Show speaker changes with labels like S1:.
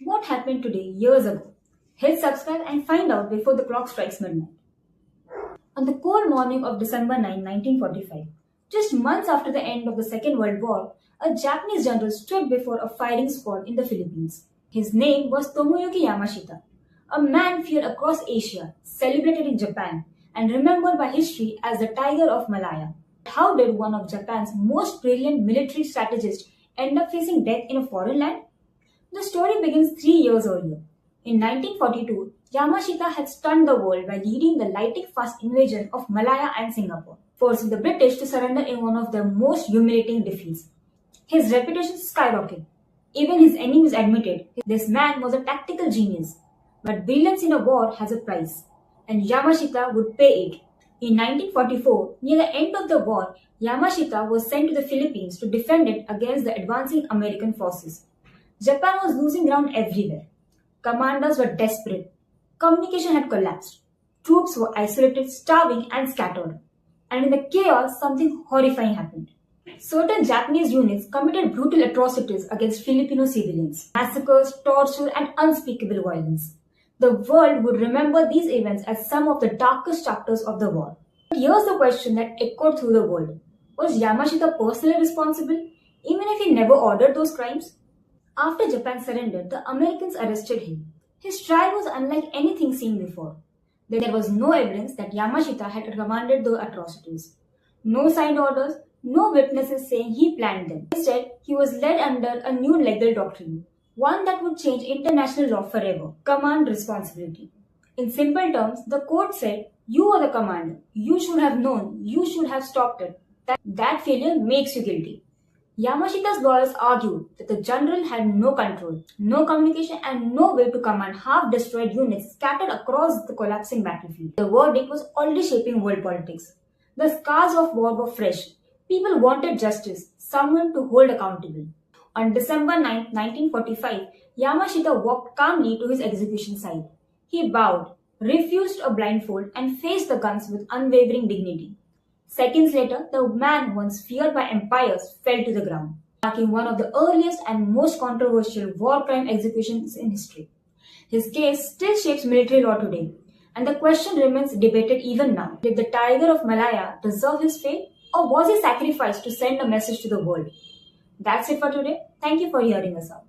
S1: What happened today years ago? Hit subscribe and find out before the clock strikes midnight. On the cold morning of December 9, 1945, just months after the end of the Second World War, a Japanese general stood before a firing squad in the Philippines. His name was Tomoyuki Yamashita, a man feared across Asia, celebrated in Japan, and remembered by history as the Tiger of Malaya. How did one of Japan's most brilliant military strategists end up facing death in a foreign land? The story begins 3 years earlier. In 1942, Yamashita had stunned the world by leading the lightning-fast invasion of Malaya and Singapore, forcing the British to surrender in one of their most humiliating defeats. His reputation skyrocketed. Even his enemies admitted this man was a tactical genius. But brilliance in a war has a price, and Yamashita would pay it. In 1944, near the end of the war, Yamashita was sent to the Philippines to defend it against the advancing American forces. Japan was losing ground everywhere. Commanders were desperate. Communication had collapsed. Troops were isolated, starving, and scattered. And in the chaos, something horrifying happened. Certain Japanese units committed brutal atrocities against Filipino civilians, massacres, torture, and unspeakable violence. The world would remember these events as some of the darkest chapters of the war. But here's the question that echoed through the world. Was Yamashita personally responsible, even if he never ordered those crimes? After Japan surrendered, the Americans arrested him. His trial was unlike anything seen before. There was no evidence that Yamashita had commanded the atrocities. No signed orders, no witnesses saying he planned them. Instead, he was led under a new legal doctrine, one that would change international law forever: command responsibility. In simple terms, the court said, you are the commander. You should have known. You should have stopped it. That failure makes you guilty. Yamashita's lawyers argued that the general had no control, no communication, and no way to command half-destroyed units scattered across the collapsing battlefield. The verdict was already shaping world politics. The scars of war were fresh. People wanted justice, someone to hold accountable. On December 9, 1945, Yamashita walked calmly to his execution site. He bowed, refused a blindfold, and faced the guns with unwavering dignity. Seconds later, the man once feared by empires fell to the ground, marking one of the earliest and most controversial war crime executions in history. His case still shapes military law today, and the question remains debated even now. Did the Tiger of Malaya deserve his fate, or was he sacrificed to send a message to the world? That's it for today. Thank you for hearing us out.